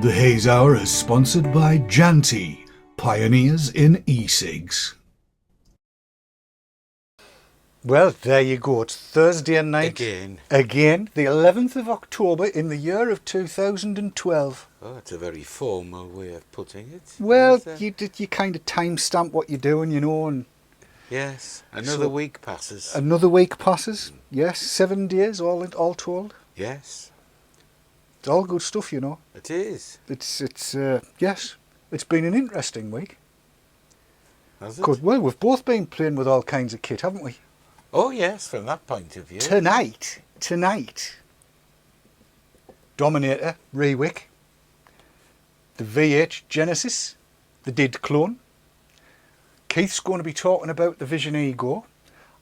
The Haze Hour is sponsored by Janty, pioneers in e-cigs. Well, there you go. It's Thursday night. Again, the 11th of October in the year of 2012. Oh, that's a very formal way of putting it. Well, you kind of timestamp what you're doing, you know, and yes, another week passes. Another week passes. Yes, 7 days all told. Yes, it's all good stuff, you know. it is. Yes, it's been an interesting week. Has it? Because well, we've both been playing with all kinds of kit, haven't we? Oh yes, from that point of view. Tonight, Dominator, Rewick, the VH Genesis, the DID clone. Keith's going to be talking about the Vision Ego.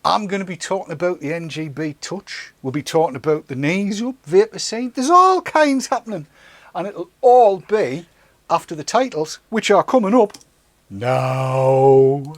I'm going to be talking about the NGP Touch. We'll be talking about the knees up, vapor scene. There's all kinds happening. And it'll all be after the titles, which are coming up now.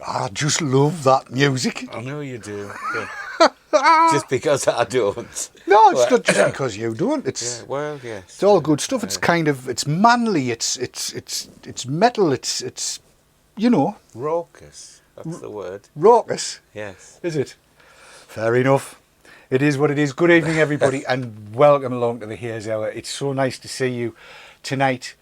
I just love that music. I know you do. Yeah. Just because I don't. No, it's not just because you don't. It's yeah, well, yes. It's all good stuff. It's kind of it's manly. It's metal. It's you know. Raucous. That's the word. Raucous. Yes. Is it? Fair enough. It is what it is. Good evening, everybody, and welcome along to the Haze Hour. It's so nice to see you tonight.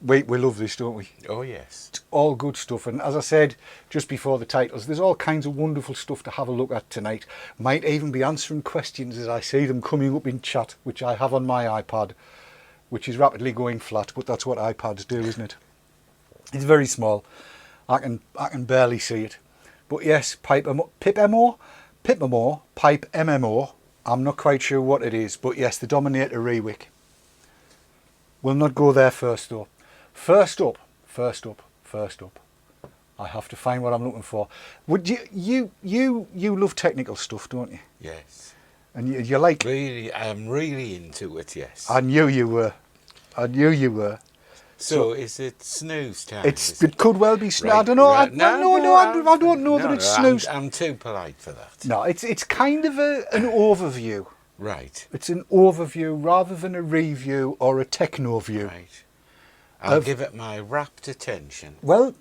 We love this, don't we? Oh yes. It's all good stuff, and as I said just before the titles, there's all kinds of wonderful stuff to have a look at tonight. Might even be answering questions as I see them coming up in chat, which I have on my iPad, which is rapidly going flat, but that's what iPads do, isn't it? It's very small. I can barely see it. But yes, Pipe MMO, I'm not quite sure what it is, but yes, the Dominator Rewick. We'll not go there first though. First up. I have to find what I'm looking for. Would you love technical stuff, don't you? Yes. And you like. Really, I'm really into it. Yes. I knew you were. So is it snooze time? It could well be snooze. Right, I don't know. right. I don't know that it's snooze. I'm too polite for that. No, it's kind of an overview. Right. It's an overview rather than a review or a techno view. Right. I'll give it my rapt attention. Well,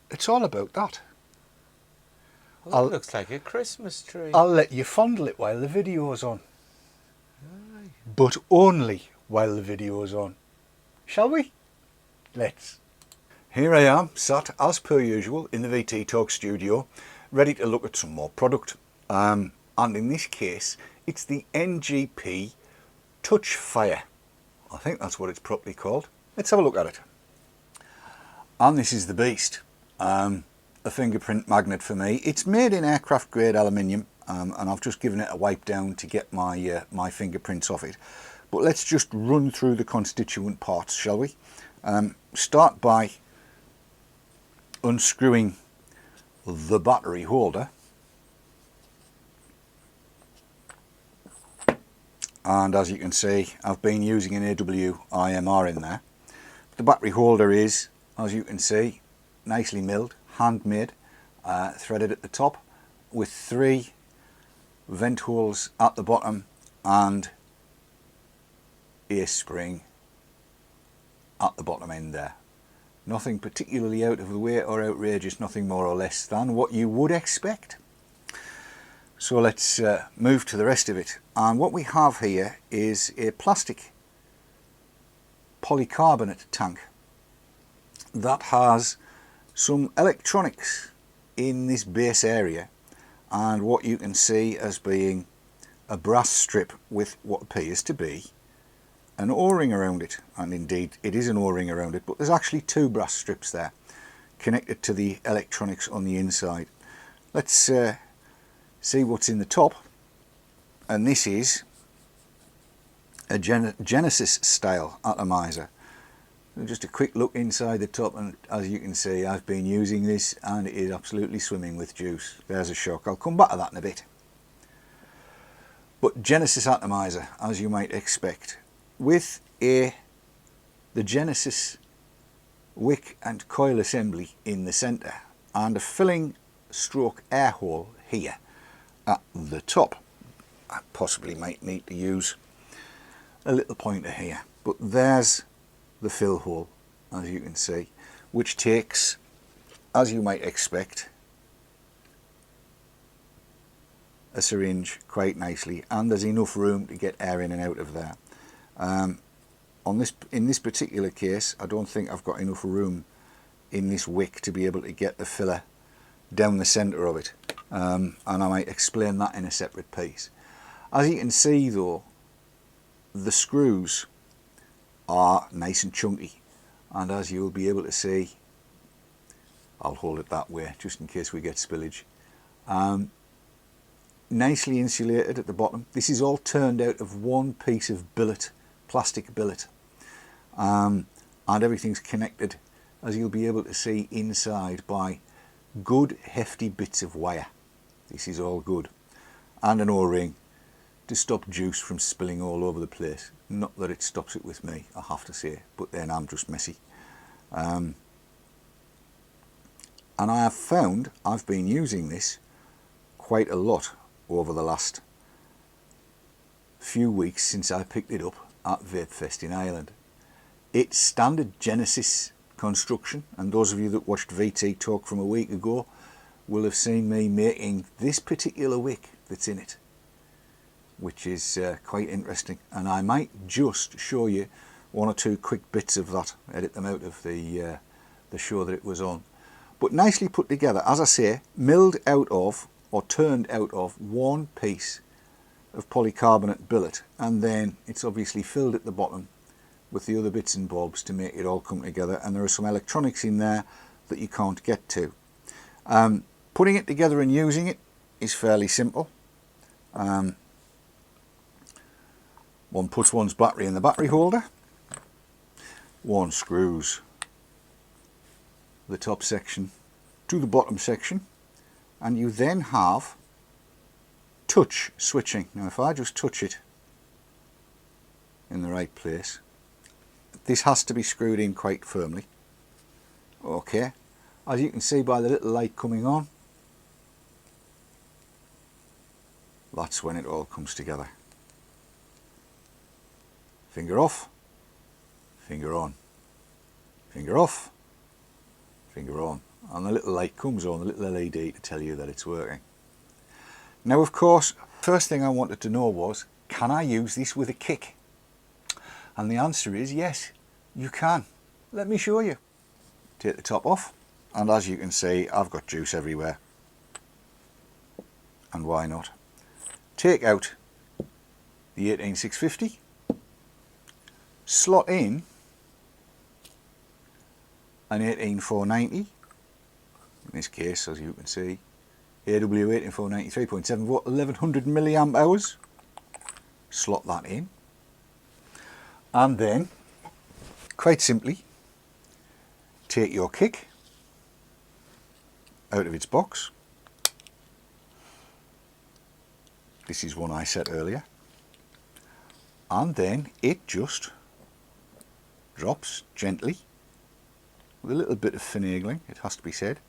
it's all about that. Well, it looks like a Christmas tree. I'll let you fondle it while the video's on. Aye. But only while the video's on. Shall we? Let's. Here I am, sat as per usual in the VT Talk studio, ready to look at some more product. And in this case, it's the NGP Touch Fire. I think that's what it's properly called. Let's have a look at it. And this is the beast. A fingerprint magnet for me. It's made in aircraft grade aluminium, and I've just given it a wipe down to get my fingerprints off it. But let's just run through the constituent parts, shall we? Start by unscrewing the battery holder. And as you can see, I've been using an AWIMR in there. The battery holder is, as you can see, nicely milled, handmade, threaded at the top, with 3 vent holes at the bottom and a spring at the bottom end there. Nothing particularly out of the way or outrageous, nothing more or less than what you would expect. So let's move to the rest of it. And what we have here is a plastic polycarbonate tank. that has some electronics in this base area, and what you can see as being a brass strip with what appears to be an O-ring around it, and indeed it is an O-ring around it, but there's actually two brass strips there connected to the electronics on the inside. Let's see what's in the top, and this is a Genesis style atomizer. Just a quick look inside the top, and as you can see, I've been using this and it is absolutely swimming with juice. There's a shock. I'll come back to that in a bit. But Genesis atomizer, as you might expect, with the Genesis wick and coil assembly in the centre, and a filling stroke air hole here at the top. I possibly might need to use a little pointer here, but there's the fill hole, as you can see, which takes, as you might expect, a syringe quite nicely, and there's enough room to get air in and out of there. In this particular case, I don't think I've got enough room in this wick to be able to get the filler down the centre of it, and I might explain that in a separate piece. As you can see though, the screws are nice and chunky, and as you'll be able to see, I'll hold it that way just in case we get spillage, nicely insulated at the bottom. This is all turned out of one piece of billet, plastic billet, and everything's connected, as you'll be able to see inside, by good hefty bits of wire. This is all good, and an O-ring to stop juice from spilling all over the place. Not that it stops it with me, I have to say, but then I'm just messy. And I have found I've been using this quite a lot over the last few weeks since I picked it up at Vape Fest in Ireland. It's standard Genesis construction, and those of you that watched VT Talk from a week ago will have seen me making this particular wick that's in it, which is quite interesting, and I might just show you one or two quick bits of that, edit them out of the show that it was on. But nicely put together, as I say, milled out of, or turned out of, one piece of polycarbonate billet, and then it's obviously filled at the bottom with the other bits and bobs to make it all come together, and there are some electronics in there that you can't get to. Putting it together and using it is fairly simple. One puts one's battery in the battery holder, one screws the top section to the bottom section, and you then have touch switching. Now if I just touch it in the right place, this has to be screwed in quite firmly. Okay, as you can see by the little light coming on, that's when it all comes together. Finger off, finger on, finger off, finger on, and the little light comes on, the little LED to tell you that it's working. Now of course, first thing I wanted to know was, can I use this with a kick? And the answer is yes, you can. Let me show you. Take the top off, and as you can see, I've got juice everywhere. And why not? Take out the 18650, slot in an 18490, in this case, as you can see, AW18490 3.7 volt, 1100 milliamp hours. Slot that in, and then quite simply take your kick out of its box. This is one I set earlier, and then it just drops gently with a little bit of finagling, it has to be said,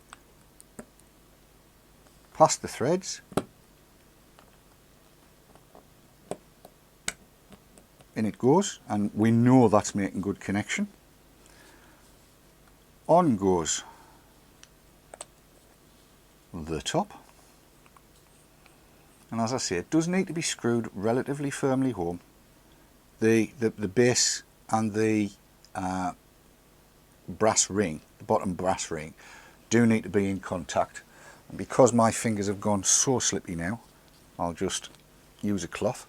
past the threads, in it goes, and we know that's making good connection. On goes the top, and as I say, it does need to be screwed relatively firmly home. The base and the brass ring, the bottom brass ring, do need to be in contact. And because my fingers have gone so slippy now, I'll just use a cloth,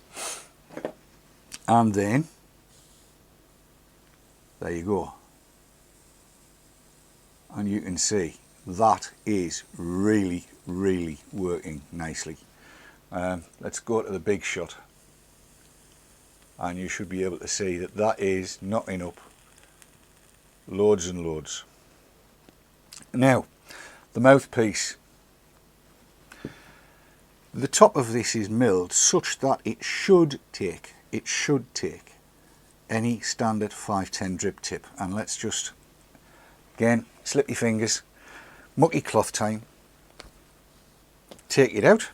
and then there you go. And you can see that is really working nicely. Let's go to the big shot, and you should be able to see that that is knocking up loads and loads. Now, the mouthpiece, the top of this is milled such that it should take any standard 510 drip tip. And let's just, again, slippy fingers, mucky cloth time, take it out,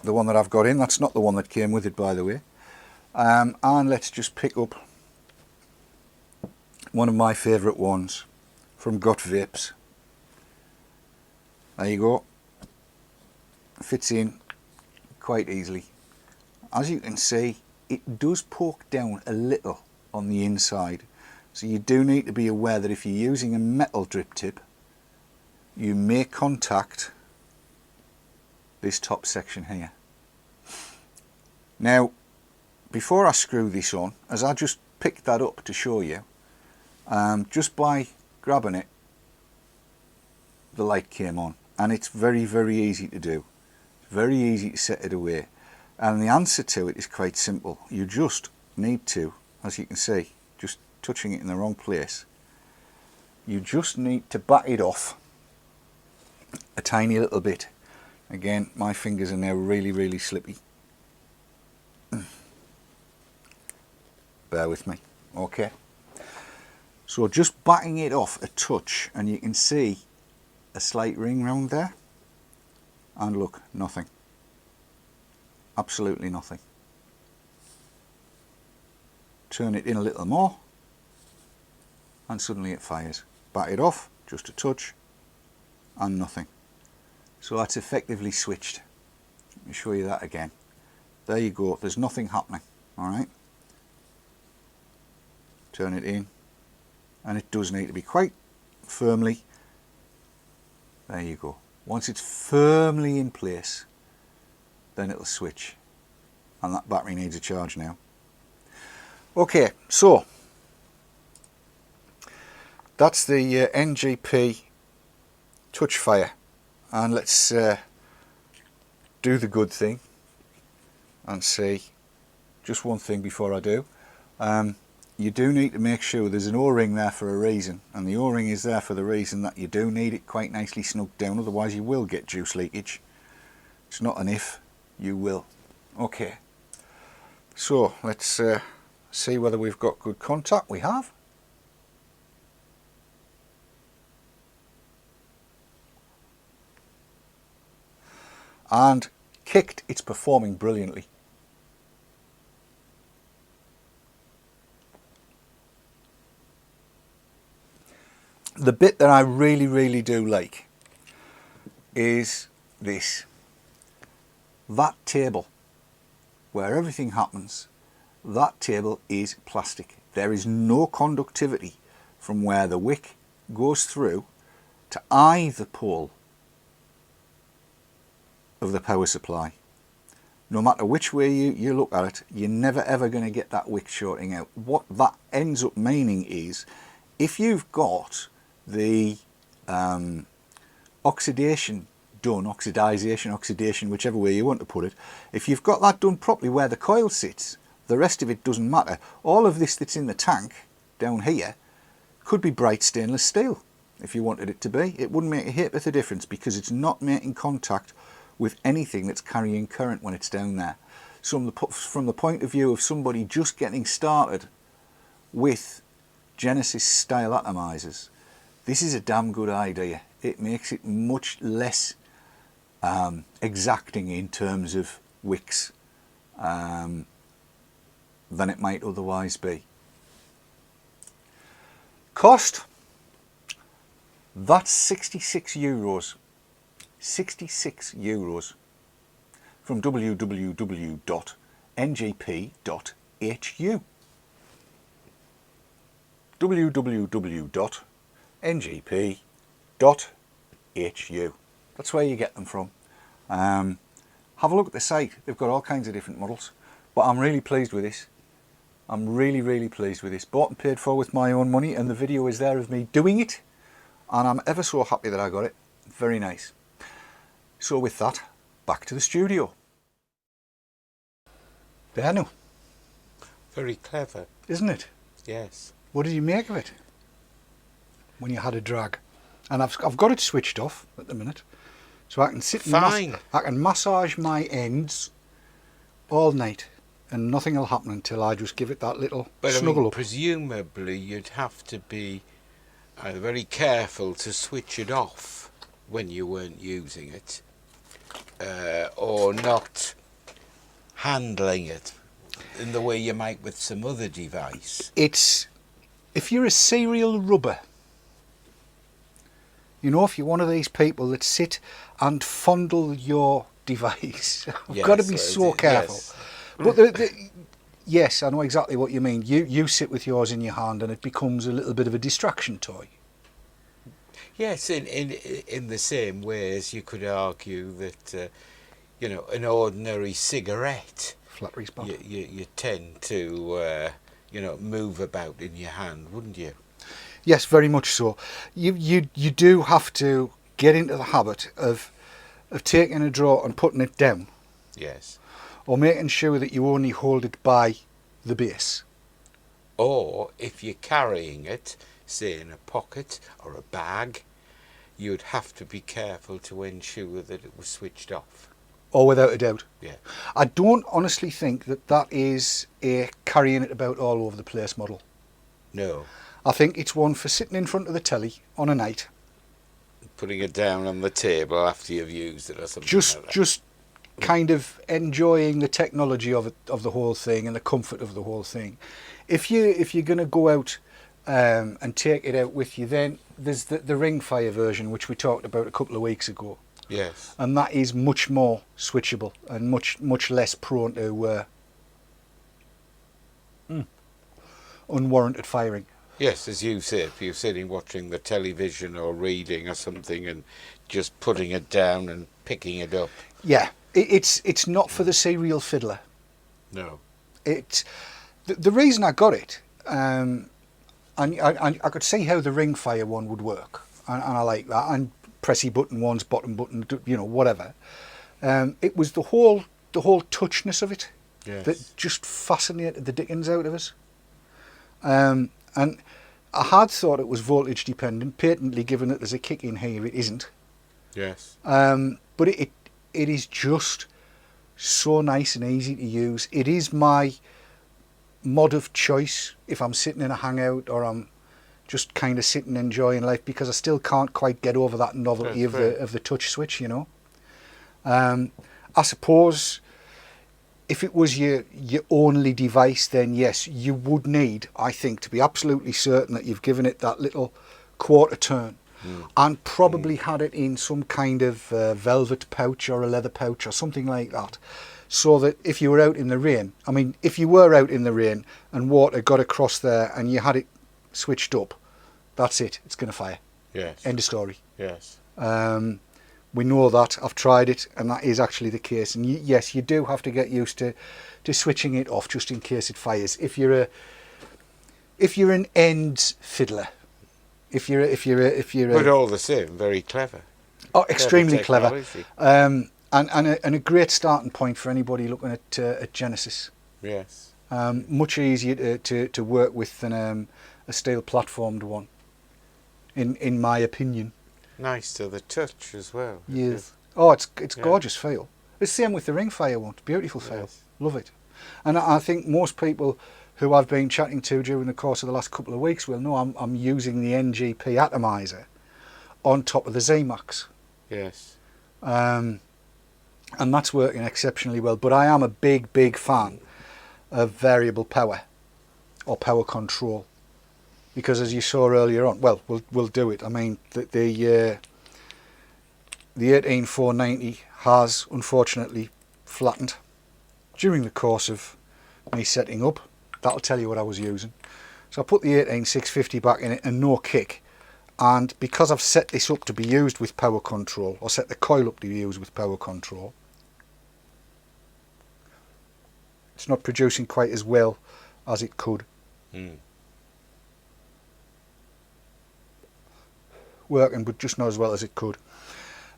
the one that I've got in, that's not the one that came with it, by the way, and let's just pick up one of my favourite ones from Got Vapes. There you go, fits in quite easily. As you can see, it does poke down a little on the inside, so you do need to be aware that if you're using a metal drip tip, you may contact this top section here. Now, before I screw this on, as I just picked that up to show you, just by grabbing it, the light came on, and it's very easy to do, very easy to set it away. And the answer to it is quite simple. You just need to, as you can see, just touching it in the wrong place, you just need to back it off a tiny little bit. Again, my fingers are now really slippy. Bear with me. Okay, so just backing it off a touch, and you can see a slight ring round there, and look, nothing, absolutely nothing. Turn it in a little more, and suddenly it fires. Back it off, just a touch, and nothing. So that's effectively switched. Let me show you that again. There you go, there's nothing happening. Alright, turn it in, and it does need to be quite firmly, there you go. Once it's firmly in place, then it'll switch, and that battery needs a charge now. Okay, so that's the NGP Touch Fire, and let's do the good thing and see just one thing before I do. You do need to make sure there's an O-ring there for a reason, and the O-ring is there for the reason that you do need it quite nicely snug down, otherwise you will get juice leakage. It's not an if, you will. Okay, so let's see whether we've got good contact. We have. And kicked, it's performing brilliantly. The bit that I really do like is this. That table, where everything happens, that table is plastic. There is no conductivity from where the wick goes through to either pole of the power supply. No matter which way you look at it, you're never ever going to get that wick shorting out. What that ends up meaning is, if you've got the oxidation done, oxidation, whichever way you want to put it, if you've got that done properly where the coil sits, the rest of it doesn't matter. All of this that's in the tank down here could be bright stainless steel if you wanted it to be. It wouldn't make a hit of a difference, because it's not making contact with anything that's carrying current when it's down there. So from the point of view of somebody just getting started with Genesis style atomizers, this is a damn good idea. It makes it much less exacting in terms of wicks than it might otherwise be. Cost, that's €66. 66 euros from www.ngp.hu. www.ngp.hu. ngp.hu. That's where you get them from. Have a look at the site. They've got all kinds of different models, but I'm really pleased with this. I'm really pleased with this. Bought and paid for with my own money, and the video is there of me doing it, and I'm ever so happy that I got it. Very nice. So with that, back to the studio. There now. Very clever. Isn't it? Yes. What did you make of it when you had a drag? And I've got it switched off at the minute, so I can sit and I can massage my ends all night, and nothing will happen until I just give it that little snuggle up. Presumably you'd have to be very careful to switch it off when you weren't using it, or not handling it in the way you might with some other device. It's, if you're a serial rubber, you know, if you're one of these people that sit and fondle your device, you've got to be so careful. Yes. But yes, I know exactly what you mean. You sit with yours in your hand and it becomes a little bit of a distraction toy. Yes, in the same way as you could argue that, you know, an ordinary cigarette, flat respond. You tend to, you know, move about in your hand, wouldn't you? Yes, very much so. You do have to get into the habit of taking a draw and putting it down. Yes. Or making sure that you only hold it by the base. Or if you're carrying it, say in a pocket or a bag, you'd have to be careful to ensure that it was switched off. Oh, without a doubt. Yeah. I don't honestly think that is a carrying it about all over the place model. No. I think it's one for sitting in front of the telly on a night. Putting it down on the table after you've used it or something like that. Just kind of enjoying the technology of the whole thing and the comfort of the whole thing. If you're going to go out and take it out with you, then there's the ring fire version, which we talked about a couple of weeks ago. Yes. And that is much more switchable and much less prone to unwarranted firing. Yes, as you say, if you're sitting watching the television or reading or something and just putting it down and picking it up. Yeah, it's not for the serial fiddler. No. It's the reason I got it, and I could see how the ring fire one would work, and I like that, and pressy button ones, bottom button, you know, whatever. It was the whole touchness of it that just fascinated the dickens out of us. And I had thought it was voltage dependent, patently given that there's a kick in here, it isn't. Yes. But it is just so nice and easy to use. It is my mod of choice if I'm sitting in a hangout or I'm just kind of sitting enjoying life, because I still can't quite get over that novelty of the touch switch, you know. I suppose if it was your only device, then yes, you would need, I think, to be absolutely certain that you've given it that little quarter turn and probably had it in some kind of velvet pouch or a leather pouch or something like that, so that if you were out in the rain, I mean, if you were out in the rain and water got across there and you had it switched up, that's it, it's going to fire. Yes. End of story. Yes. We know that. I've tried it, and that is actually the case. And yes, you do have to get used to switching it off just in case it fires. If you're an ends fiddler, if you're but all the same, very clever. Oh, extremely clever. And a great starting point for anybody looking at Genesis. Yes. Much easier to work with than a steel platformed one, in my opinion. Nice to the touch as well. Yes. Oh, it's gorgeous feel. It's the same with the ring fire one. Beautiful feel. Yes. Love it. And I think most people who I've been chatting to during the course of the last couple of weeks will know I'm using the NGP atomizer on top of the Z-Max. Yes. And that's working exceptionally well. But I am a big fan of variable power or power control, because as you saw earlier on, well, we'll do it. I mean, the 18490 has unfortunately flattened during the course of me setting up. That'll tell you what I was using. So I put the 18650 back in it and no kick, and because I've set this up to be used with power control, or set the coil up to be used with power control, it's not producing quite as well as it could. Working, but just not as well as it could.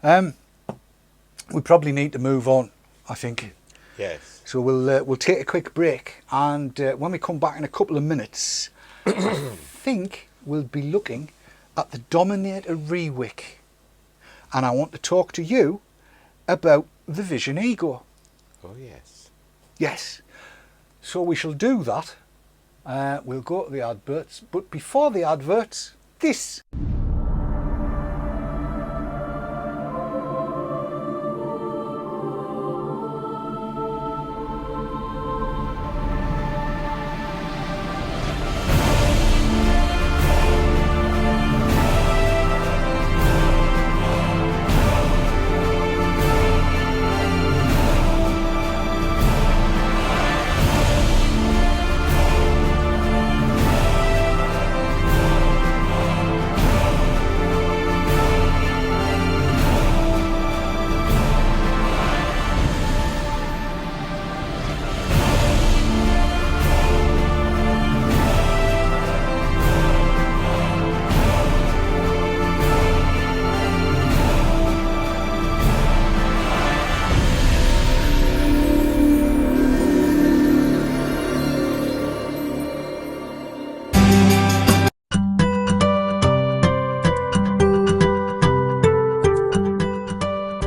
We probably need to move on, I think. Yes. So we'll take a quick break, and when we come back in a couple of minutes, I think we'll be looking at the Dominator Rewick, and I want to talk to you about the Vision Ego. Oh yes. Yes. So we shall do that. We'll go to the adverts, but before the adverts, this.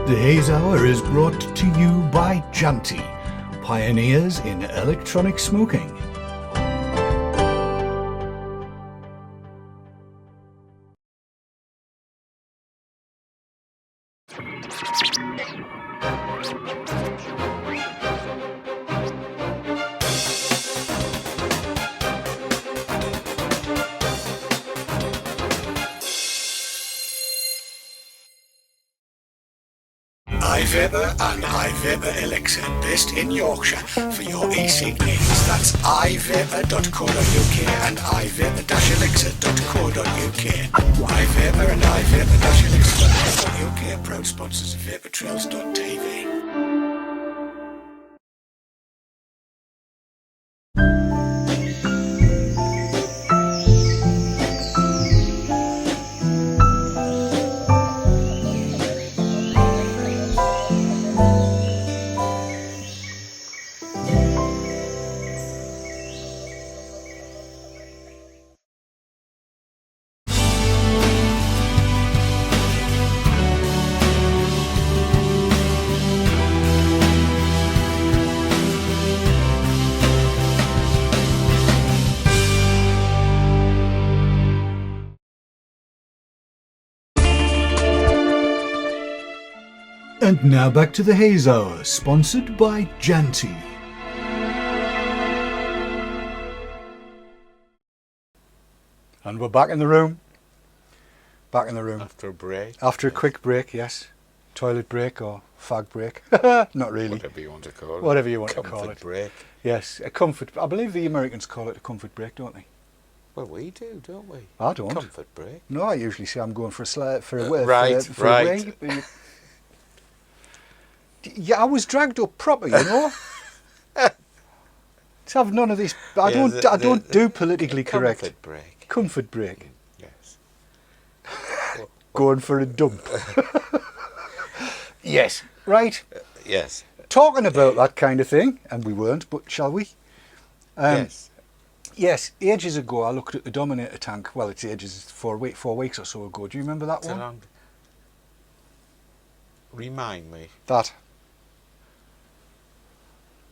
The Haze Hour is brought to you by Janty, pioneers in electronic smoking. iVapour and iVapour Elixir, based in Yorkshire, for your e-cig needs. That's iVapour.co.uk and iVapour-elixir.co.uk. iVapour and iVapour-elixir.co.uk, proud sponsors of VapourTrails.tv. And now back to the Haze Hour, sponsored by Janty. And we're back in the room. Back in the room. After a break. After a quick break, yes. Toilet break or fag break. Not really. Whatever you want to call it. Whatever you want to call Comfort it. break. Yes, a comfort. I believe the Americans call it a comfort break, don't they? Well, we do, don't we? I don't. Comfort break. No, I usually say I'm going for a Right. Yeah, I was dragged up proper, you know. To have none of this. I don't do politically correct. Comfort break. Comfort break. Yes. Going for a dump. Yes. Right. Yes. Talking about that kind of thing, and we weren't, but shall we? Yes. Yes. Ages ago, I looked at the Dominator tank. Well, it's ages. 4 weeks or so ago. Do you remember that It's one? around. Remind me. That.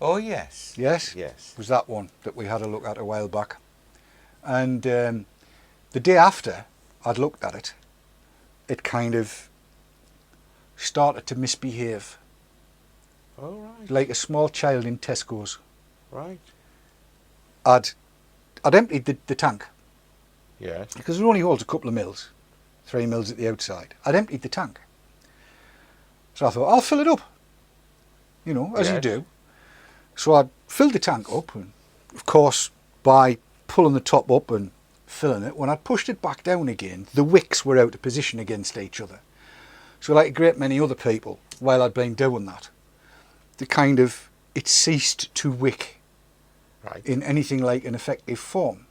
Oh yes. Yes. Yes. Was that one that we had a look at a while back. And the day after I'd looked at it, it kind of started to misbehave. All right. Like a small child in Tesco's. Right. I'd emptied the tank, Yes. because it only holds a couple of mils, 3 mils at the outside. I'd emptied the tank. So I thought, I'll fill it up, you know, as you Yes. do. So I'd filled the tank up, and of course, by pulling the top up and filling it, when I pushed it back down again, the wicks were out of position against each other. So like a great many other people, while I'd been doing that, it ceased to wick in anything like an effective form.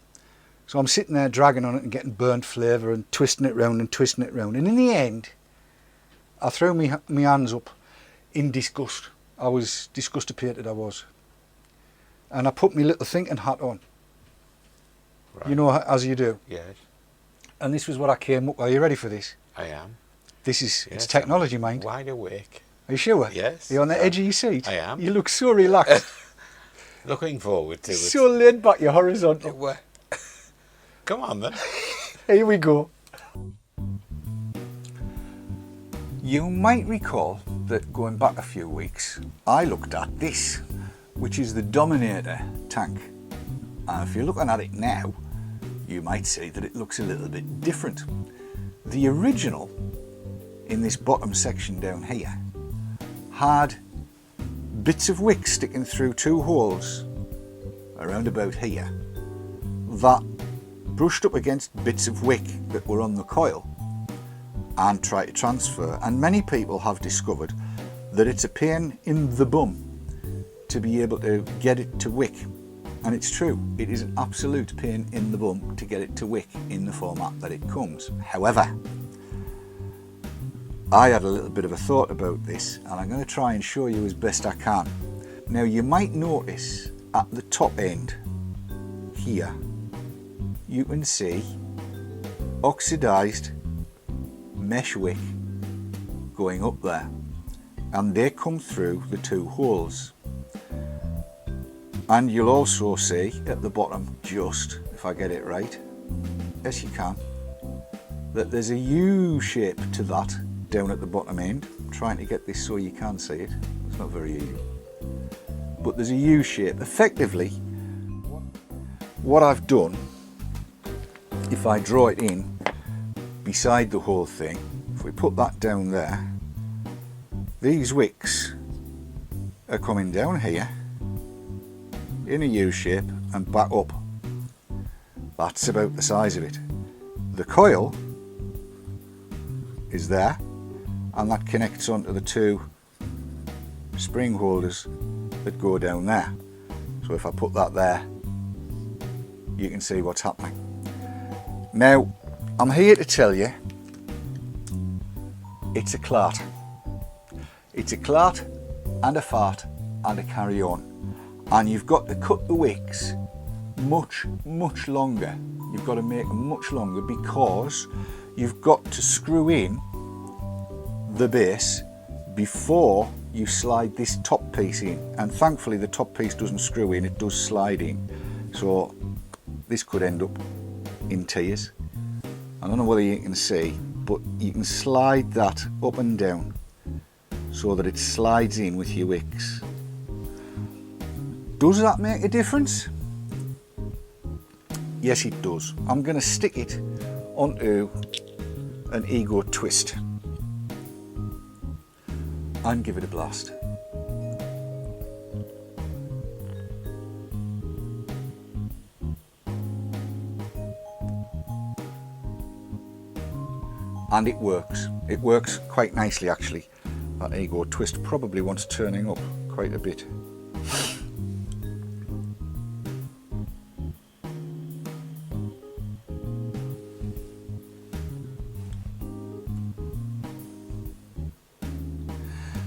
So I'm sitting there dragging on it and getting burnt flavour and twisting it round and twisting it round. And in the end, I threw my hands up in disgust. I was disgustipated, I was. And I put my little thinking hat on. Right. You know, as you do. Yes. And this was what I came up with. Are you ready for this? I am. This is, it's technology, mind. Wide awake. Are you sure? Yes. Are you on the edge of your seat? I am. You look so relaxed. Looking forward to it. So laid back, you're horizontal. Come on then. Here we go. You might recall that going back a few weeks, I looked at this, which is the Dominator tank. And if you're looking at it now, you might see that it looks a little bit different. The original, in this bottom section down here, had bits of wick sticking through two holes around about here that brushed up against bits of wick that were on the coil and tried to transfer. And many people have discovered that it's a pain in the bum to be able to get it to wick. And it's true, it is an absolute pain in the bum to get it to wick in the format that it comes. However, I had a little bit of a thought about this, and I'm going to try and show you as best I can. Now you might notice at the top end here, you can see oxidised mesh wick going up there, and they come through the two holes. And you'll also see at the bottom, just, if I get it right, yes you can, that there's a U shape to that down at the bottom end. I'm trying to get this so you can see it. It's not very easy. But there's a U shape. Effectively, what I've done, if I draw it in beside the whole thing, if we put that down there, these wicks are coming down here in a U shape and back up. That's about the size of it. The coil is there, and that connects onto the two spring holders that go down there. So if I put that there, you can see what's happening. Now, I'm here to tell you it's a clart. It's a clart and a fart and a carry on. And you've got to cut the wicks much longer. You've got to make them much longer because you've got to screw in the base before you slide this top piece in. And thankfully the top piece doesn't screw in, it does slide in. So this could end up in tears. I don't know whether you can see, but you can slide that up and down so that it slides in with your wicks. Does that make a difference? Yes, it does. I'm going to stick it onto an Ego twist and give it a blast. And it works. It works quite nicely actually. That Ego twist probably wants turning up quite a bit.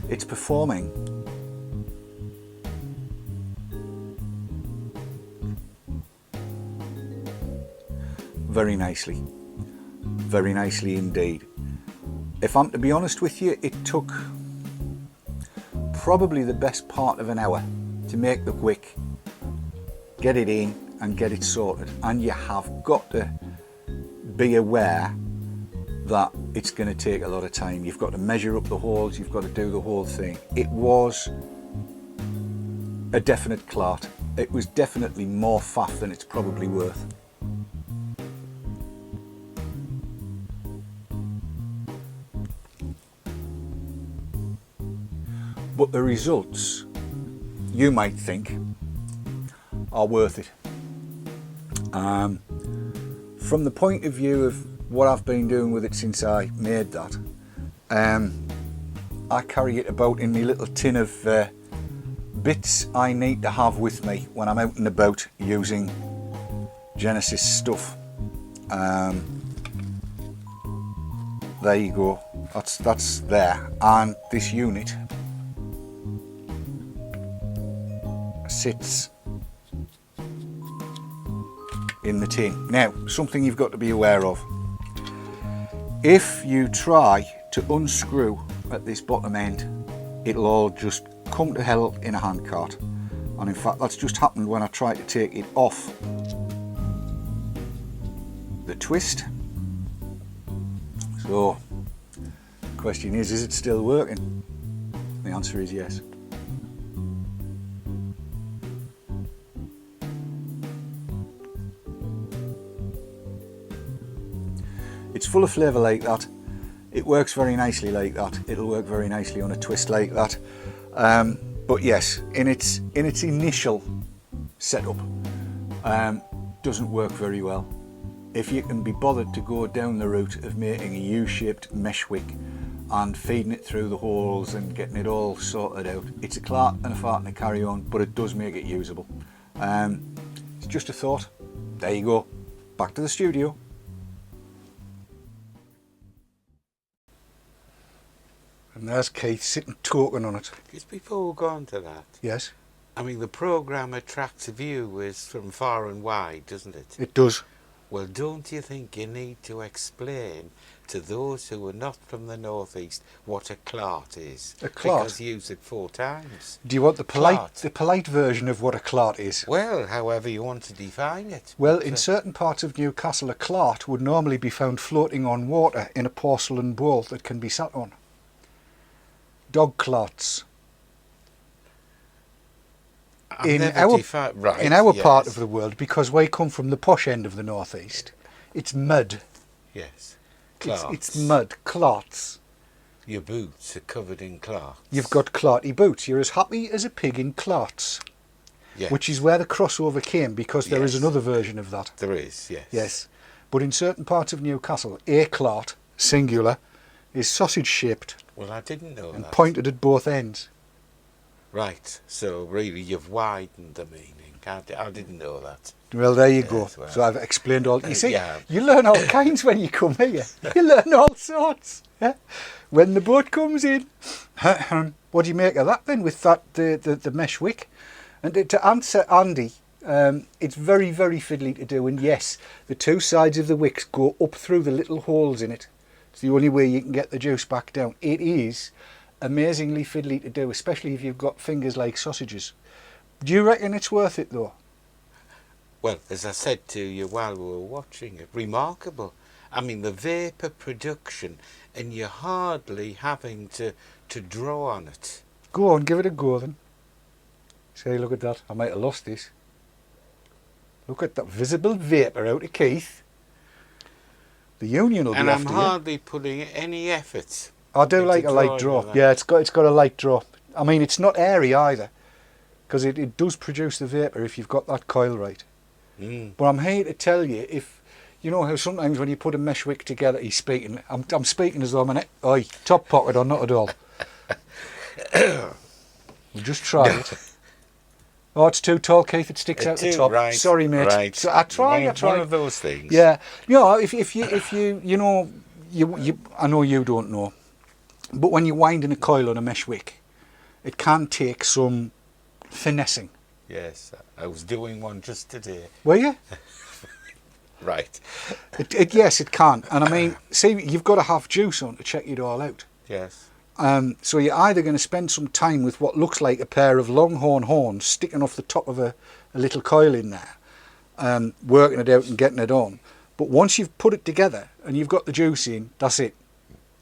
It's performing very nicely indeed. If I'm to be honest with you, it took probably the best part of an hour to make the wick, get it in and get it sorted. And you have got to be aware that it's going to take a lot of time. You've got to measure up the holes, you've got to do the whole thing. It was a definite clart. It was definitely more faff than it's probably worth. But the results, you might think, are worth it. from the point of view of what I've been doing with it since I made that, I carry it about in my little tin of bits I need to have with me when I'm out and about using Genesis stuff. There you go, that's there, and this unit sits in the tin. Now, something you've got to be aware of: if you try to unscrew at this bottom end, it'll all just come to hell in a handcart. And in fact, that's just happened when I tried to take it off the twist. So the question is it still working? The answer is yes. It's full of flavour like that. It works very nicely like that. It'll work very nicely on a twist like that. But yes, in its initial setup, doesn't work very well. If you can be bothered to go down the route of making a U-shaped mesh wick and feeding it through the holes and getting it all sorted out, it's a clart and a fart and a carry on, but it does make it usable. It's just a thought. There you go. Back to the studio. And there's Keith sitting talking on it. Just before we go on to that, Yes, I mean, the programme attracts viewers from far and wide, doesn't it? it does. Well, don't you think you need to explain to those who are not from the northeast what a clart is? A clart? Because you use it 4 times. Do you want the Clart. polite version of what a clart is? Well, however you want to define it. Well, in certain parts of Newcastle, a clart would normally be found floating on water in a porcelain bowl that can be sat on. Dog clarts. In our part of the world, because we come from the posh end of the northeast, it's mud. Yes. It's mud, clarts. Your boots are covered in clarts. You've got clarty boots. You're as happy as a pig in clarts. Yes. Which is where the crossover came, because there is Yes. another version of that. There is, yes. Yes. But in certain parts of Newcastle, a clart, singular, is sausage shaped Well, I didn't know and that. pointed at both ends. Right, so really you've widened the meaning. I didn't know that. Well, there you go. Yes, well. So I've explained all. You see, yeah. you learn all kinds when you come here. You learn all sorts. Yeah? When the boat comes in, what do you make of that then? With that the mesh wick, and to answer Andy, it's very fiddly to do. And yes, the 2 sides of the wicks go up through the little holes in it. It's the only way you can get the juice back down. It is amazingly fiddly to do, especially if you've got fingers like sausages. Do you reckon it's worth it though? Well, as I said to you while we were watching it, remarkable. I mean, the vapour production, and you're hardly having to draw on it. Go on, give it a go then. Say, look at that. I might have lost this. Look at that visible vapour out of Keith. The union will be And I'm after you. hardly putting any effort. I do like a light drawing draw. on that. Yeah, it's got a light draw. I mean, it's not airy either, because it does produce the vapour if you've got that coil right. Mm. But I'm here to tell you, if you know how sometimes when you put a mesh wick together, he's speaking. I'm speaking as though I'm an top pocket or not at all. We'll just try it. Oh, it's too tall, Keith. It sticks out the top. Right, Sorry, mate. Right. So I try. One of those things. Yeah. You know, if you know, you I know you don't know, but when you're winding a coil on a mesh wick, it can take some finessing. Yes, I was doing one just today. Were you? Right. Yes, it can. And I mean, see, you've got to have juice on to check it all out. Yes. So you're either going to spend some time with what looks like a pair of longhorn horns sticking off the top of a little coil in there, working it out and getting it on. But once you've put it together and you've got the juice in, that's it.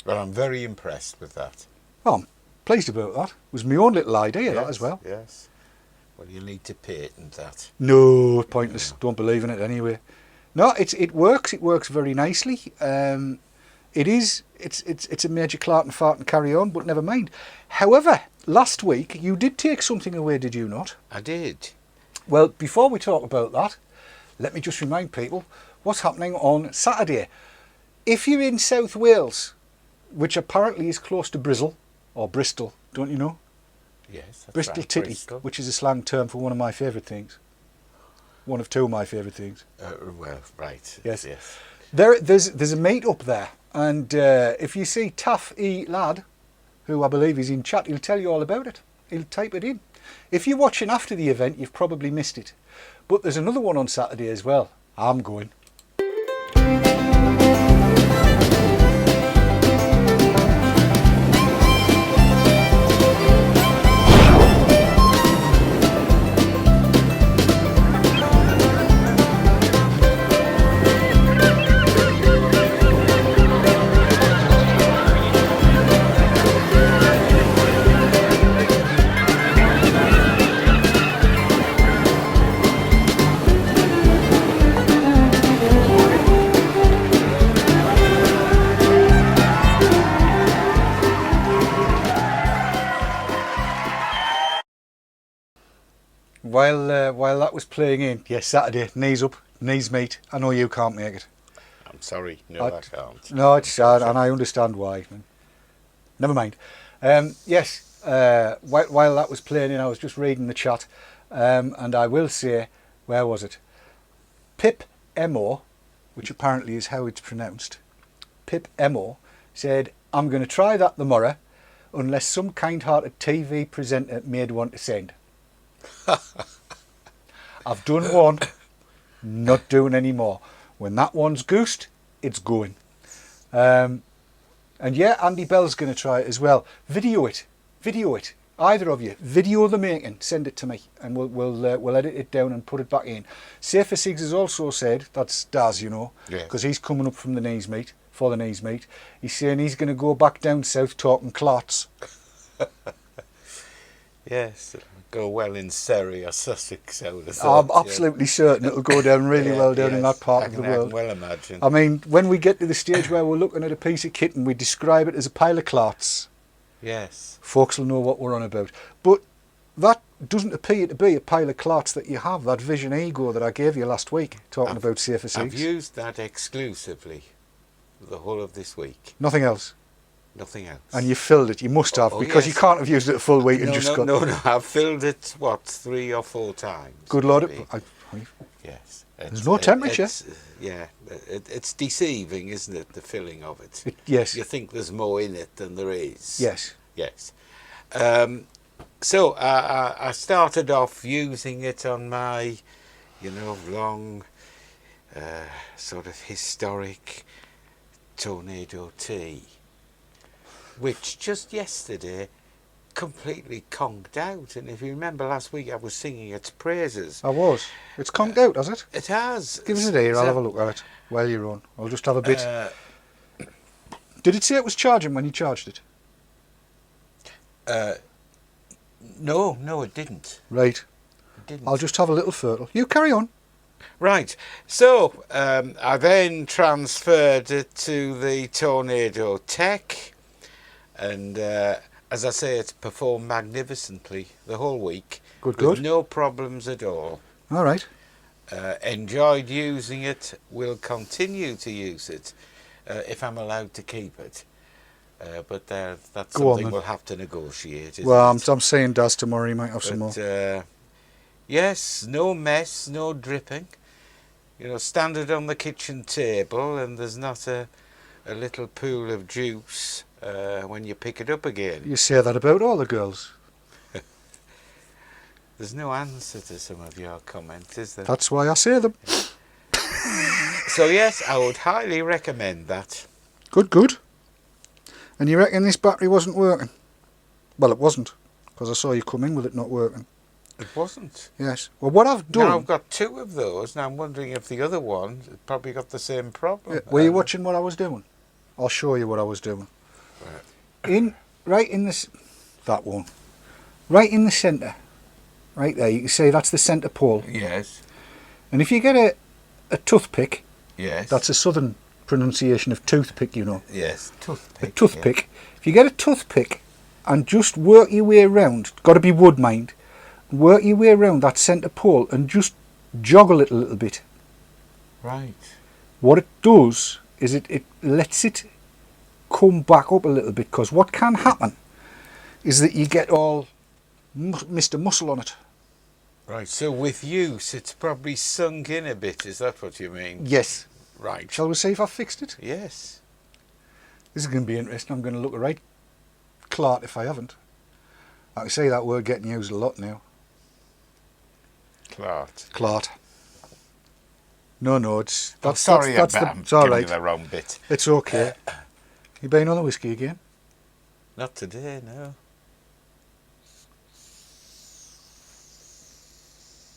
Well, I'm very impressed with that. Well, I'm pleased about that. It was my own little idea, that Yes, as well. Yes. Well, you'll need to patent that. No, pointless. Don't believe in it anyway. No, it works. It works very nicely. It's a major clart and fart and carry on, but never mind. However, last week you did take something away, did you not? I did. Well, before we talk about that, let me just remind people what's happening on Saturday. If you're in South Wales, which apparently is close to Bristol, or Bristol, don't you know? Yes, that's Bristol right, titty, Bristol. which is a slang term for one of my favourite things. One of two of my favourite things. Well, right. Yes. Yes. There's a meet up there, and if you see Taff E Lad, who I believe is in chat, he'll tell you all about it. He'll type it in. If you're watching after the event, you've probably missed it. But there's another one on Saturday as well. I'm going. While that was playing in, yes, Saturday, knees up, knees meet. I know you can't make it. I'm sorry. No, I can't. No, it's sad, and I understand why. Never mind. Yes, while that was playing in, I was just reading the chat, and I will say, where was it? Pip Emo, which apparently is how it's pronounced. Pip Emo said, "I'm going to try that tomorrow, unless some kind-hearted TV presenter made one to send." I've done one, not doing any more. When that one's goosed, it's going. And yeah, Andy Bell's going to try it as well. Video it. Either of you, video the making, send it to me, and we'll edit it down and put it back in. Safer Sigs has also said, that's Daz, you know, because he's coming up from the knees meet, for the knees meet. He's saying he's going to go back down south talking clarts. Yes, it'll go well in Surrey or Sussex, I would have thought. I'm absolutely certain it'll go down really well down in that part of the world. I can well imagine. I mean, when we get to the stage where we're looking at a piece of kit and we describe it as a pile of clarts, yes, folks will know what we're on about. But that doesn't appear to be a pile of clarts that you have, that Vision Ego that I gave you last week, talking about Safer Sigs. I've used that exclusively the whole of this week. Nothing else? Nothing else. And you filled it, you must have, because yes. You can't have used it a full week and just got... No, I've filled it, 3 or 4 times. Good Lord, yes. There's no temperature. It's deceiving, isn't it, the filling of it? Yes. You think there's more in it than there is. Yes. Yes. So I started off using it on my, long, sort of historic Tornado T, which just yesterday completely conked out. And if you remember last week, I was singing its praises. I was. It's conked out, has it? It has. Give us a day, I'll have a look at it while you're on. I'll just have a bit. Did it say it was charging when you charged it? No, it didn't. Right. It didn't. I'll just have a little fertile. You carry on. Right. So I then transferred it to the Tornado Tech, and as I say, it's performed magnificently the whole week. With no problems at all. All right. Enjoyed using it. Will continue to use it if I'm allowed to keep it. But that's something we'll have to negotiate. Well, I'm saying Daz tomorrow, he might have some more. Yes, no mess, no dripping. Standard on the kitchen table, and there's not a little pool of juice when you pick it up again. You say that about all the girls. There's no answer to some of your comments, is there? That's why I say them. So yes, I would highly recommend that. Good. And you reckon this battery wasn't working? Well, it wasn't, because I saw you come in with it not working. It wasn't. Yes. Well, what I've done... Now I've got 2 of those, and I'm wondering if the other one probably got the same problem. Were you watching what I was doing? I'll show you what I was doing. Right in this... That one. Right in the centre. Right there, you can see that's the centre pole. Yes. And if you get a toothpick... Yes. That's a southern pronunciation of toothpick, you know. Yes, toothpick. A toothpick. Yeah. If you get a toothpick and just work your way around, got to be wood, mind, work your way around that centre pole and just joggle it a little bit. Right. What it does is it lets it come back up a little bit, because what can happen is that you get all Mr. Muscle on it. Right, so with use it's probably sunk in a bit, is that what you mean? Yes. Right. Shall we see if I fixed it? Yes. This is going to be interesting. I'm going to look a right clart if I haven't. I can say that word getting used a lot now. Clart. Clart. No, it's... I'm sorry, it's all giving right. you the wrong bit. It's okay. You been on the whiskey again? Not today, no.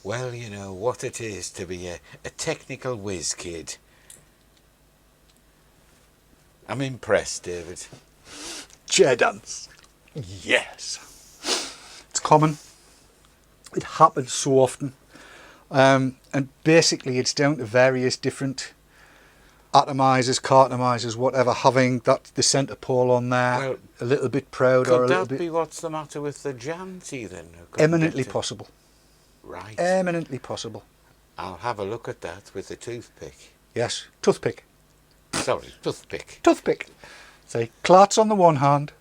Well, you know what it is to be a technical whiz kid. I'm impressed, David. Chair dance. Yes. It's common. It happens so often. And basically it's down to various different atomizers, cartomizers, whatever, having the centre pole on there, Well, a little bit proud or a Could little that bit... be what's the matter with the Janty then? Eminently possible. Right. Eminently possible. I'll have a look at that with a toothpick. Yes. Toothpick. Sorry, toothpick. Toothpick. Say, clarts on the one hand,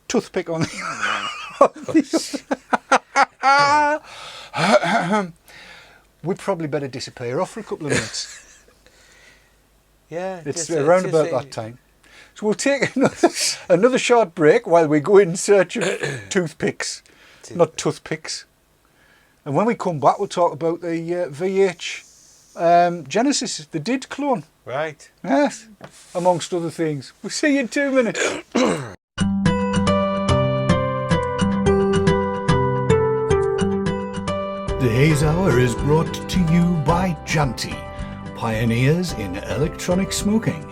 toothpick on the other. We'd probably better disappear off for a couple of minutes. Yeah. It's around about that time. So we'll take another short break while we go in search of toothpicks, not toothpicks. And when we come back, we'll talk about the VH Genesis, the DID clone. Right. Yes, amongst other things. We'll see you in 2 minutes. The Haze Hour is brought to you by Janty, pioneers in electronic smoking.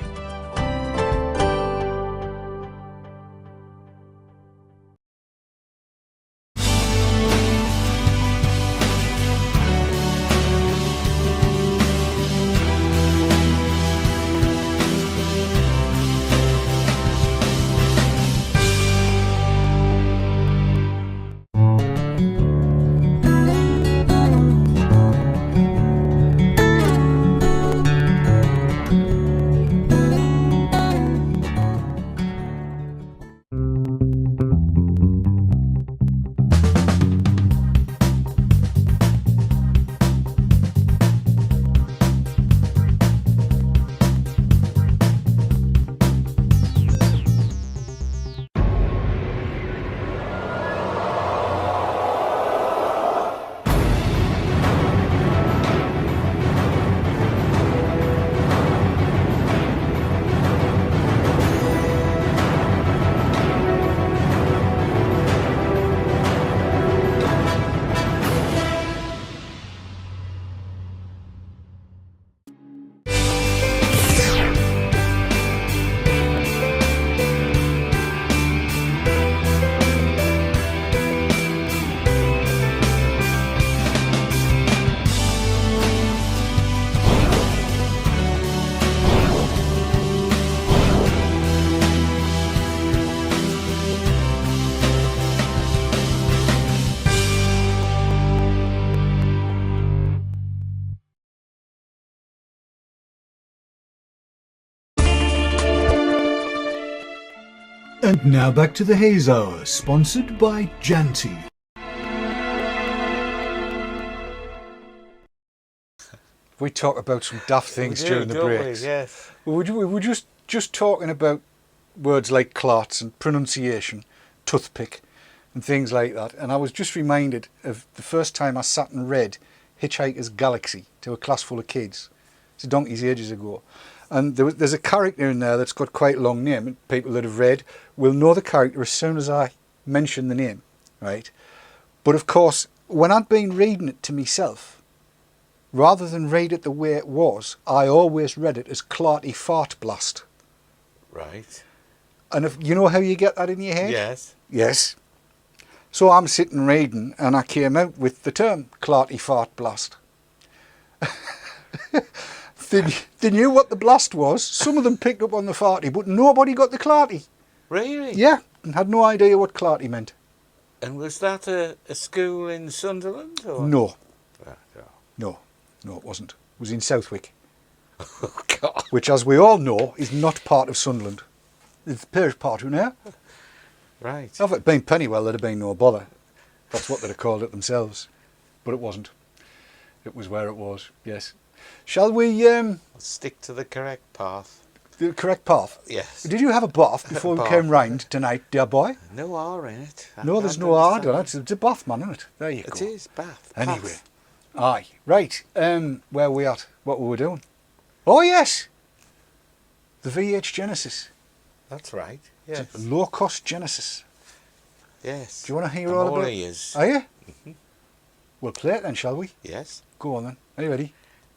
And now back to the Haze Hour, sponsored by Janty. We talk about some daft things during the breaks. Yes. We were just talking about words like clarts and pronunciation, toothpick, and things like that. And I was just reminded of the first time I sat and read Hitchhiker's Galaxy to a class full of kids. It's a donkey's ages ago. And there's a character in there that's got quite a long name. And people that have read will know the character as soon as I mention the name, right? But of course, when I'd been reading it to myself, rather than read it the way it was, I always read it as Clarty Fart Blast. Right. And if you know how you get that in your head? Yes. Yes. So I'm sitting reading and I came out with the term Clarty Fart Blast. They knew what the blast was. Some of them picked up on the farty, but nobody got the clarty. Really? Yeah, and had no idea what clarty meant. And was that a school in Sunderland? Or? No. Ah, no. No, it wasn't. It was in Southwick. Oh, God. which, as we all know, is not part of Sunderland. It's part of now. Right. If it had been Pennywell, there'd have been no bother. That's what they'd have called it themselves. But it wasn't. It was where it was, yes. Shall we, I'll stick to the correct path. the correct path? Yes. Did you have a bath before we Bath. came round tonight, dear boy? No R in it. No, there's no R on it. It's a bath, man, isn't it? There you go. It is bath. Anyway. Path. Aye. Right. Where are we at? What were we doing? Oh, yes! The VH Genesis. That's right. It's Yes. a low-cost Genesis. Yes. Do you want to hear I'm all all about it? ears. Are you? We'll play it then, shall we? Yes. Go on then. Are you ready?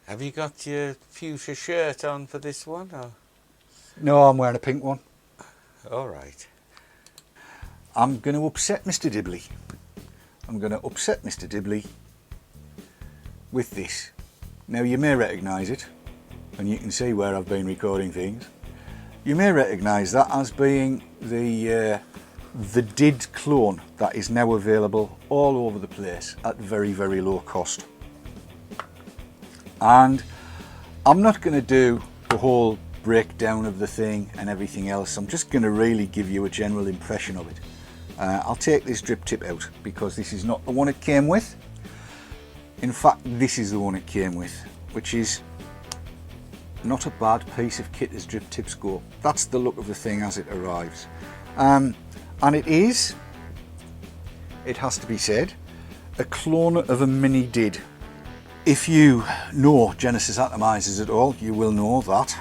Have you got your fuchsia shirt on for this one? Or? No, I'm wearing a pink one. All right. I'm going to upset Mr. Dibley. I'm going to upset Mr. Dibley with this. Now, you may recognise it, and you can see where I've been recording things. You may recognise that as being the DID clone that is now available all over the place at very, very low cost. And I'm not going to do the whole breakdown of the thing and everything else. I'm just going to really give you a general impression of it. I'll take this drip tip out because this is not the one it came with. In fact, this is the one it came with, which is not a bad piece of kit as drip tips go. That's the look of the thing as it arrives. And it is, it has to be said, a clone of a mini DID. If you know Genesis atomizers at all, you will know that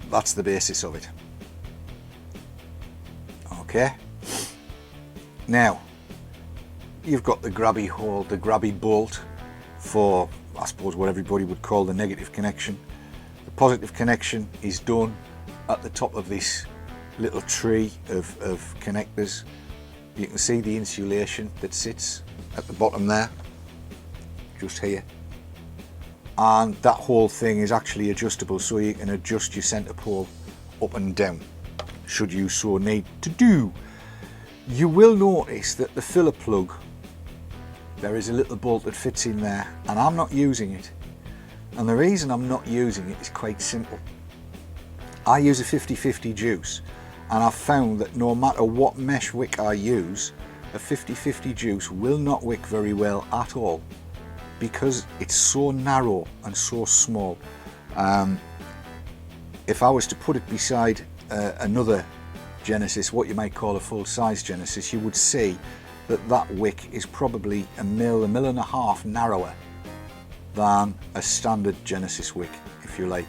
that's the basis of it. Okay. Now, you've got the grabby hole, the grabby bolt for, I suppose, what everybody would call the negative connection. The positive connection is done at the top of this little tree of connectors. You can see the insulation that sits at the bottom there, just here. And that whole thing is actually adjustable, so you can adjust your centre pole up and down, should you so need to do. You will notice that the filler plug, there is a little bolt that fits in there, and I'm not using it. And the reason I'm not using it is quite simple. I use a 50-50 juice, and I've found that no matter what mesh wick I use, a 50-50 juice will not wick very well at all, because it's so narrow and so small. If I was to put it beside another Genesis, what you might call a full-size Genesis, you would see that that wick is probably a mil and a half narrower than a standard Genesis wick, if you like.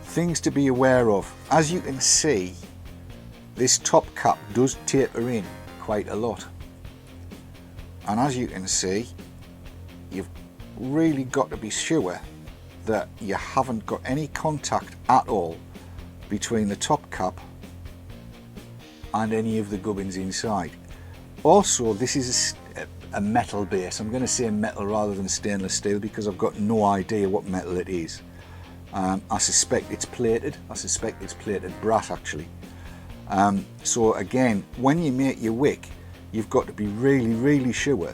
Things to be aware of. As you can see, this top cap does taper in quite a lot. And as you can see, you've really got to be sure that you haven't got any contact at all between the top cap and any of the gubbins inside. Also, this is a metal base. I'm going to say metal rather than stainless steel because I've got no idea what metal it is. I suspect it's plated. I suspect it's plated brass actually. So again, when you make your wick, you've got to be really sure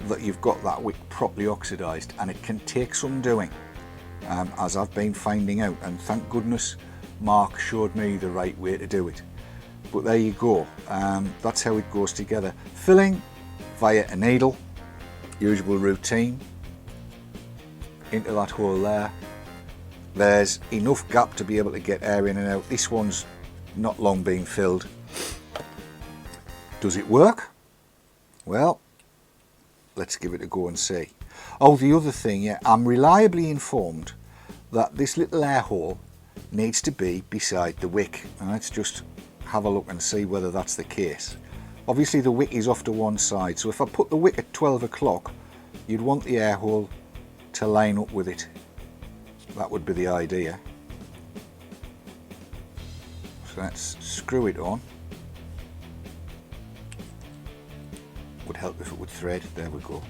that you've got that wick properly oxidized, and it can take some doing, as I've been finding out, and thank goodness Mark showed me the right way to do it. But there you go, that's how it goes together. Filling via a needle, usual routine, into that hole there. There's enough gap to be able to get air in and out. This one's not long been filled. Does it work? Well, let's give it a go and see. Oh, the other thing, yeah, I'm reliably informed that this little air hole needs to be beside the wick. And let's just have a look and see whether that's the case. Obviously the wick is off to one side, so if I put the wick at 12 o'clock, you'd want the air hole to line up with it. That would be the idea. So let's screw it on. Would help if it would thread. There we go.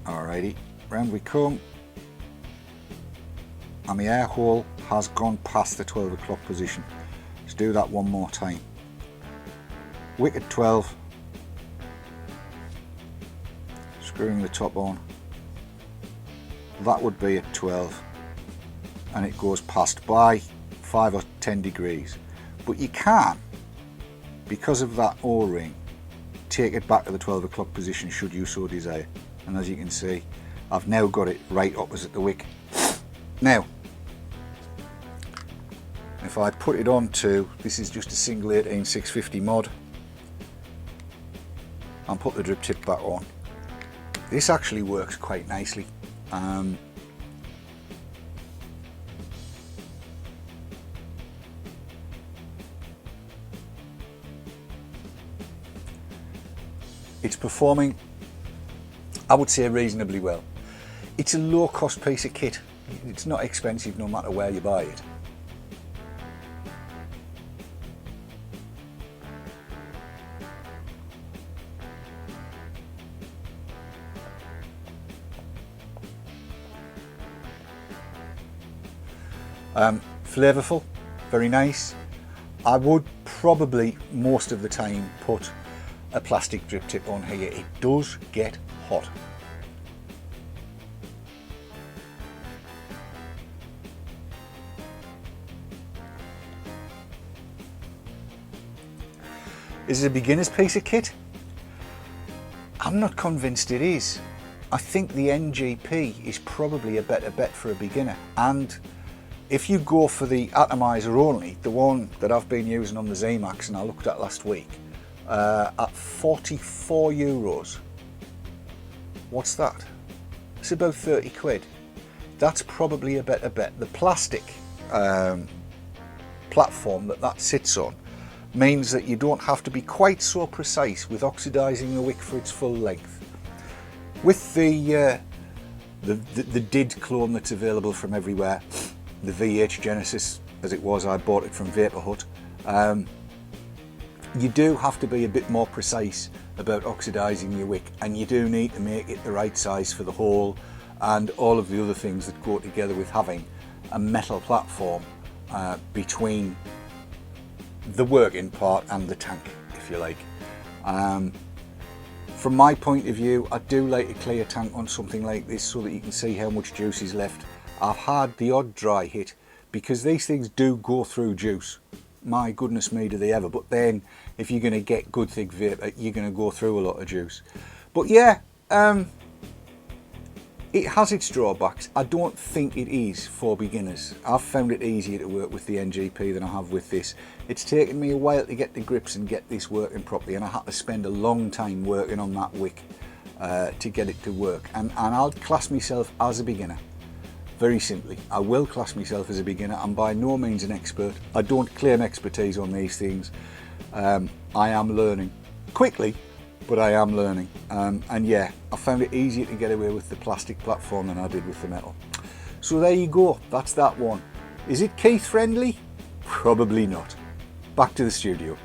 Alrighty, round we come. And the air hole has gone past the 12 o'clock position. Let's do that one more time. Wick at 12, screwing the top on, that would be at 12, and it goes past by 5 or 10 degrees. But you can, because of that O-ring, take it back to the 12 o'clock position should you so desire. And as you can see, I've now got it right opposite the wick. Now, if I put it on to, this is just a single 18650 mod, and put the drip tip back on, this actually works quite nicely. It's performing, I would say, reasonably well. It's a low cost piece of kit. It's not expensive no matter where you buy it. Flavourful, very nice. I would probably most of the time put a plastic drip tip on here. It does get hot. Is it a beginner's piece of kit? I'm not convinced it is. I think the NGP is probably a better bet for a beginner, and if you go for the atomizer only, the one that I've been using on the Z-Max and I looked at last week, at 44 euros. What's that? It's about 30 quid. That's probably a better bet. The plastic platform that sits on means that you don't have to be quite so precise with oxidising the wick for its full length. With the DID clone that's available from everywhere, the VH Genesis as it was, I bought it from Vapor Hut, you do have to be a bit more precise about oxidising your wick, and you do need to make it the right size for the hole and all of the other things that go together with having a metal platform between the working part and the tank, if you like. From my point of view, I do like a clear tank on something like this so that you can see how much juice is left. I've had the odd dry hit because these things do go through juice. My goodness me, do they ever. But then if you're going to get good thick vapour, you're going to go through a lot of juice. But yeah, it has its drawbacks. I don't think it is for beginners. I've found it easier to work with the NGP than I have with this. It's taken me a while to get the grips and get this working properly, and I had to spend a long time working on that wick to get it to work. And I'll class myself as a beginner. Very simply, I will class myself as a beginner. I'm by no means an expert. I don't claim expertise on these things. I am learning quickly, but I am learning. And yeah, I found it easier to get away with the plastic platform than I did with the metal. So there you go, that's that one. Is it Keith friendly? Probably not. Back to the studio.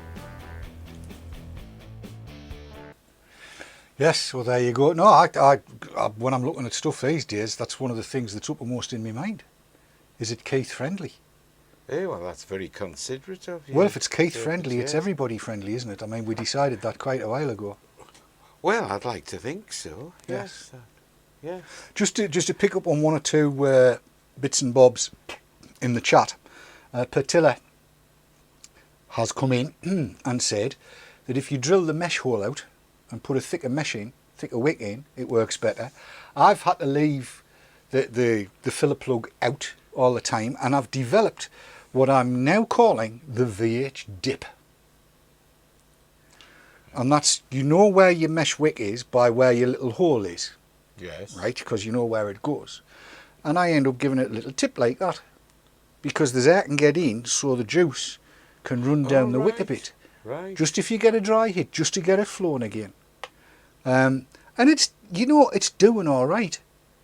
Yes, well there you go. No, I when I'm looking at stuff these days, that's one of the things that's uppermost in my mind. Is it Keith friendly? Yeah, well, that's very considerate of you. Well, if it's Keith friendly, it's everybody friendly, isn't it? I mean, we decided that quite a while ago. Well, I'd like to think so. Yes. Yeah. Just to pick up on one or two bits and bobs in the chat, Pertilla has come in and said that if you drill the mesh hole out and put a thicker wick in, it works better. I've had to leave the filler plug out all the time, and I've developed what I'm now calling the VH dip. And that's, you know where your mesh wick is by where your little hole is. Yes. Right, because you know where it goes. And I end up giving it a little tip like that, because there's air can get in so the juice can run down the wick a bit. Right. Just if you get a dry hit, just to get it flowing again. And it's, you know, it's doing all right.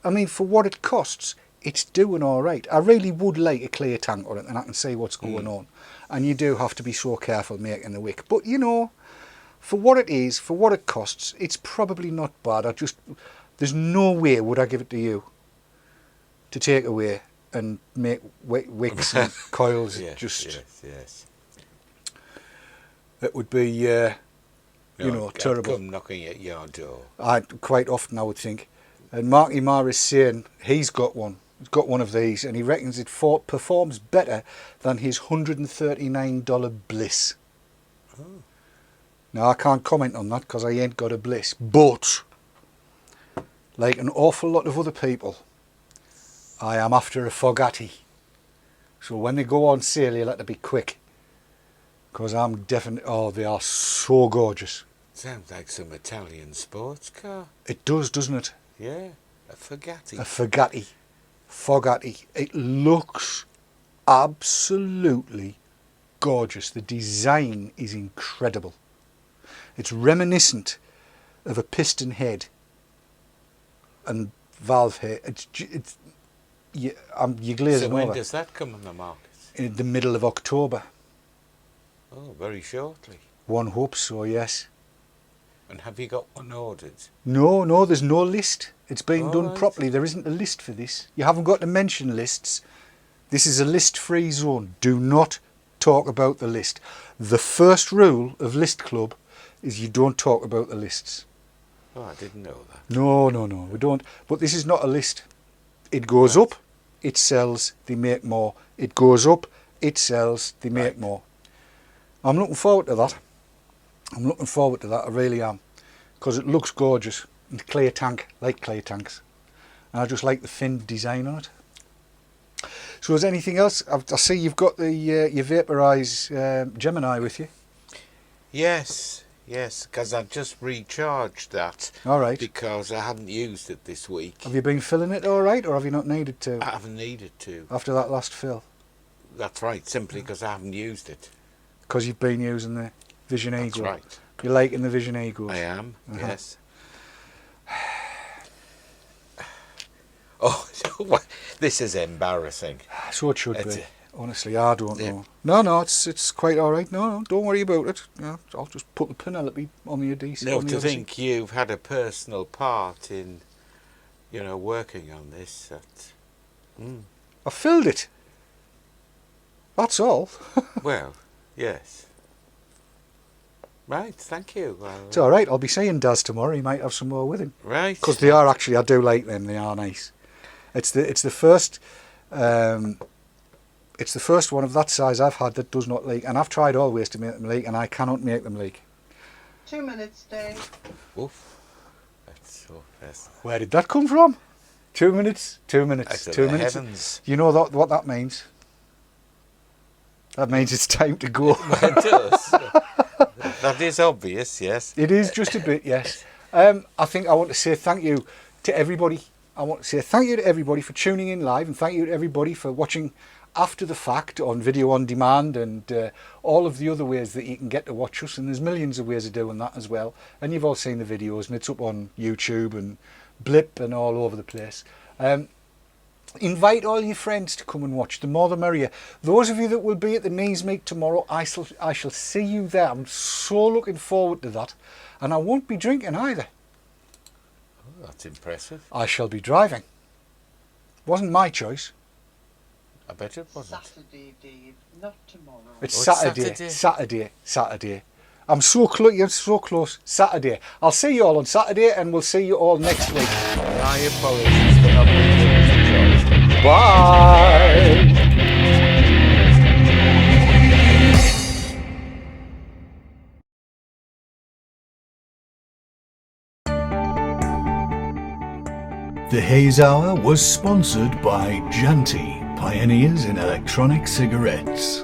I mean, for what it costs, it's doing all right. I really would like a clear tank on it, and I can see what's going on. And you do have to be so careful making the wick. But you know, for what it is, for what it costs, it's probably not bad. There's no way would I give it to you to take away and make wicks and coils. Yes, just yes. it would be you know, I'd terrible. come knocking at your door. Quite often, I would think. And Marky Marr is saying he's got one. He's got one of these, and he reckons it performs better than his $139 Bliss. Oh. Now, I can't comment on that because I ain't got a Bliss. But, like an awful lot of other people, I am after a Fogatti. So when they go on sale, you'll have to be quick. Because I'm definitely... Oh, they are so gorgeous. Sounds like some Italian sports car. It does, doesn't it? Yeah, a Fogatti. A Fogatti. Fogatti. It looks absolutely gorgeous. The design is incredible. It's reminiscent of a piston head and valve head. You're glazing So when over. does that come on the market? In the middle of October. Oh, very shortly. One hopes so, yes. And have you got one ordered? No, there's no list. It's being done Right. properly. There isn't a list for this. You haven't got to mention lists. This is a list-free zone. Do not talk about the list. The first rule of List Club is you don't talk about the lists. Oh, I didn't know that. No, we don't. But this is not a list. It goes Right. up, it sells, they make more. It goes up, it sells, they make Right. more. I'm looking forward to that. I really am. Because it looks gorgeous. And clear tank, like clear tanks. And I just like the fin design on it. So is anything else? I see you've got the your Vaporize Gemini with you. Yes, because I just recharged that. All right. Because I haven't used it this week. Have you been filling it all right, or have you not needed to I haven't needed to. after that last fill? That's right, simply because I haven't used it. Because you've been using the Vision That's Eagle. right. You're liking the Vision Eagles. I am, Uh-huh. yes. Oh, this is embarrassing. So it should It's be. Honestly, I don't Yeah. know. No, it's quite all right. No, don't worry about it. Yeah, I'll just put the Penelope on the DC. No, on the to Odyssey. think you've had a personal part in, working on this. I filled it. That's all. Well, yes. Right, thank you. Well, It's all right. I'll be seeing Daz tomorrow. He might have some more with him. right. Because they are actually, I do like them. They are nice. It's the first one of that size I've had that does not leak, and I've tried always to make them leak, and I cannot make them leak. 2 minutes, Dave. Oof. That's so fast. Where did that come from? 2 minutes. 2 minutes. I said, 2 the minutes. heavens. You know what that means? That means it's time to go. It does. That is obvious, yes. It is just a bit, yes. I think I want to say thank you to everybody. I want to say thank you to everybody for tuning in live, and thank you to everybody for watching after the fact on video on demand, and all of the other ways that you can get to watch us. And there's millions of ways of doing that as well. And you've all seen the videos, and it's up on YouTube and Blip and all over the place. Invite all your friends to come and watch. The more the merrier. Those of you that will be at the Knees Meet tomorrow, I shall see you there. I'm so looking forward to that. And I won't be drinking either. Oh, that's impressive. I shall be driving. Wasn't my choice. I bet it wasn't. Saturday, Dave, not tomorrow. It's Oh, it's Saturday. Saturday. I'm so close. You're so close. Saturday. I'll see you all on Saturday, and we'll see you all next week. My apologies for not being able to join. Bye. The Haze Hour was sponsored by Janty, pioneers in electronic cigarettes.